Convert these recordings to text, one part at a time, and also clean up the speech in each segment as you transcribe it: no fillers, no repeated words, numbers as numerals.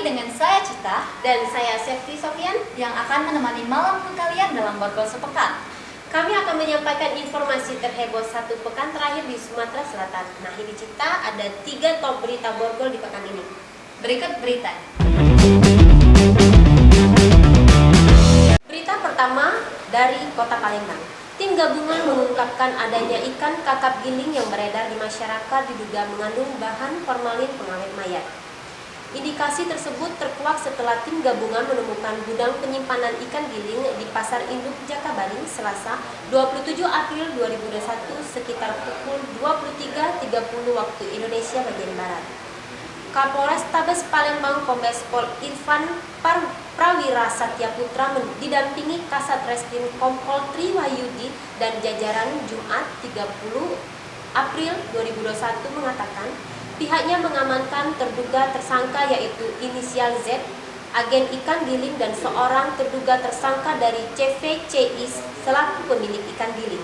dengan saya Cita dan saya Septi Sofian yang akan menemani malam kalian dalam Borgol Sepekan. Kami akan menyampaikan informasi terheboh satu pekan terakhir di Sumatera Selatan. Nah, ini Cita, ada 3 top berita Borgol di pekan ini. Berikut berita. Berita pertama dari Kota Palembang. Tim gabungan mengungkapkan adanya ikan kakap giling yang beredar di masyarakat diduga mengandung bahan formalin pengawet mayat. Indikasi tersebut terkuak setelah tim gabungan menemukan gudang penyimpanan ikan giling di Pasar Induk Jakabaring Selasa 27 April 2021 sekitar pukul 23.30 waktu Indonesia bagian Barat. Kapolres Tabes Palembang Kombes Pol Irfan Prawira Satyaputra didampingi Kasat Reskrim Kompol Triwayudi dan jajaran Jumat 30 April 2021 mengatakan pihaknya mengamankan terduga tersangka yaitu inisial Z, agen ikan giling dan seorang terduga tersangka dari CVCI selaku pemilik ikan giling.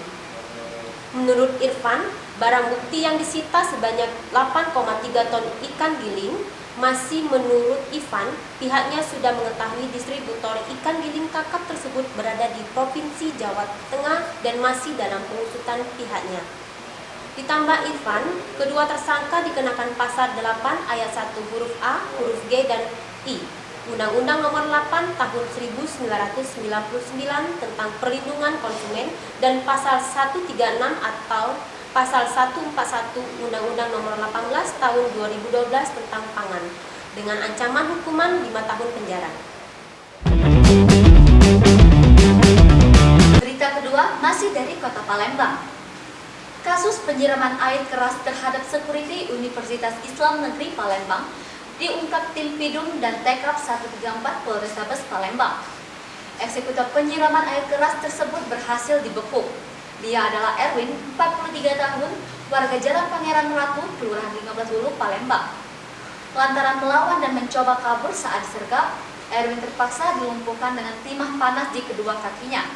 Menurut Irfan, barang bukti yang disita sebanyak 8,3 ton ikan giling. Masih menurut Irfan, pihaknya sudah mengetahui distributor ikan giling kakap tersebut berada di Provinsi Jawa Tengah dan masih dalam pengusutan pihaknya. Ditambah Irfan, kedua tersangka dikenakan pasal 8 ayat 1 huruf A, huruf G, dan I Undang-Undang Nomor 8 Tahun 1999 tentang Perlindungan Konsumen dan pasal 136 atau pasal 141 Undang-Undang Nomor 18 Tahun 2012 tentang Pangan dengan ancaman hukuman 5 tahun penjara. Berita kedua masih dari Kota Palembang. Kasus penyiraman air keras terhadap sekuriti Universitas Islam Negeri Palembang diungkap tim Pidum dan Tekrab 134 Polrestabes Palembang. Eksekutor penyiraman air keras tersebut berhasil dibekuk. Dia adalah Erwin, 43 tahun, warga Jalan Pangeran Ratu, Kelurahan 15 Hulu, Palembang. Lantaran melawan dan mencoba kabur saat disergap, Erwin terpaksa dilumpuhkan dengan timah panas di kedua kakinya.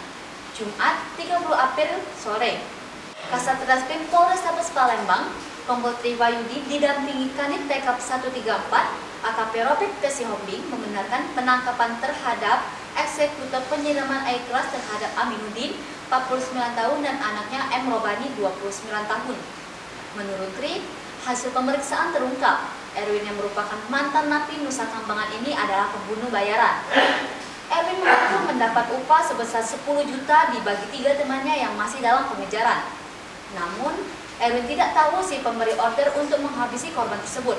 Jumat 30 April sore. Kasat Reskrim Polrestabes Palembang, Kompol Triwayudi didampingi Kanit Tekrab 134 AKP Robert Tesihombing membenarkan penangkapan terhadap eksekutor penyiraman air keras terhadap Aminuddin, 49 tahun, dan anaknya M. Robani, 29 tahun. Menurut Tri, hasil pemeriksaan terungkap, Erwin yang merupakan mantan napi Nusa Kambangan ini adalah pembunuh bayaran. Erwin mengaku mendapat upah sebesar 10 juta dibagi 3 temannya yang masih dalam pengejaran. Namun, Erwin tidak tahu si pemberi order untuk menghabisi korban tersebut.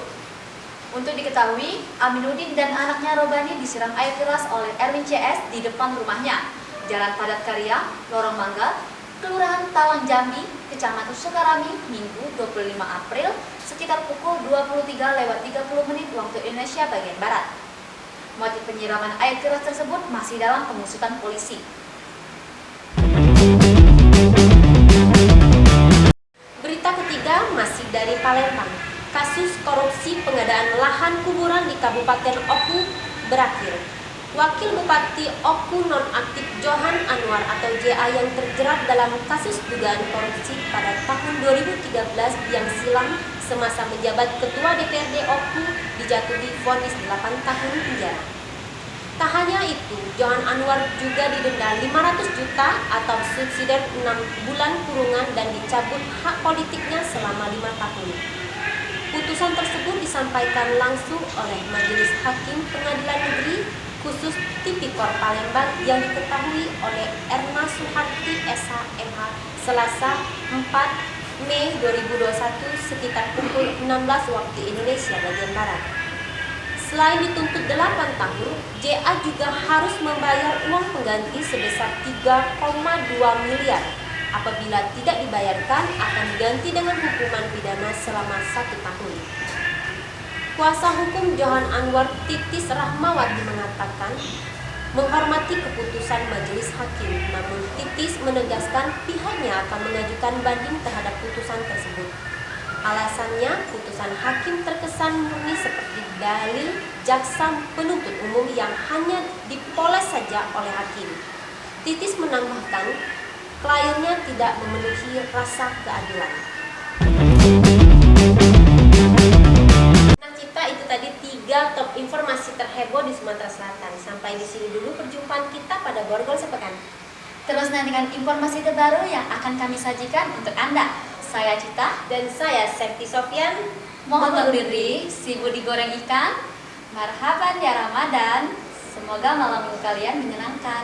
Untuk diketahui, Aminuddin dan anaknya Robani disiram air keras oleh Erwin CS di depan rumahnya, Jalan Padat Karya, Lorong Mangga, Kelurahan Talang Jambi, Kecamatan Sukarami, Minggu 25 April, sekitar pukul 23.30 waktu Indonesia bagian Barat. Motif penyiraman air keras tersebut masih dalam pengusutan polisi. Berita ketiga masih dari Palembang. Kasus korupsi pengadaan lahan kuburan di Kabupaten Oku berakhir. Wakil Bupati Oku nonaktif Johan Anwar atau JA yang terjerat dalam kasus dugaan korupsi pada tahun 2013 yang silam semasa menjabat Ketua DPRD Oku dijatuhi vonis 8 tahun penjara. Tak hanya itu, Johan Anwar juga didenda 500 juta atau subsidi 6 bulan kurungan dan dicabut hak politiknya selama 5 tahun. Putusan tersebut disampaikan langsung oleh Majelis Hakim Pengadilan Negeri Khusus Tipikor Palembang yang diketahui oleh Erna Suharti SH.MH Selasa 4 Mei 2021 sekitar pukul 16 waktu Indonesia bagian Barat. Selain dituntut 8 tahun, JA juga harus membayar uang pengganti sebesar 3,2 miliar. Apabila tidak dibayarkan, akan diganti dengan hukuman pidana selama 1 tahun. Kuasa hukum Johan Anwar Titis Rahmawati mengatakan menghormati keputusan majelis hakim, namun Titis menegaskan pihaknya akan mengajukan banding terhadap putusan tersebut. Alasannya, putusan hakim terkesan murni seperti dalil jaksa penuntut umum yang hanya dipoles saja oleh hakim. Titis menambahkan, kliennya tidak memenuhi rasa keadilan. Nah, Cita, pemirsa, itu tadi 3 top informasi terheboh di Sumatera Selatan. Sampai di sini dulu perjumpaan kita pada Borgol Sepekan. Terus nantikan informasi terbaru yang akan kami sajikan untuk Anda. Saya Cita. Dan saya Septi Sofyan. Mohon undur diri, sibuk digoreng ikan. Marhaban ya Ramadan. Semoga malam minggu kalian menyenangkan.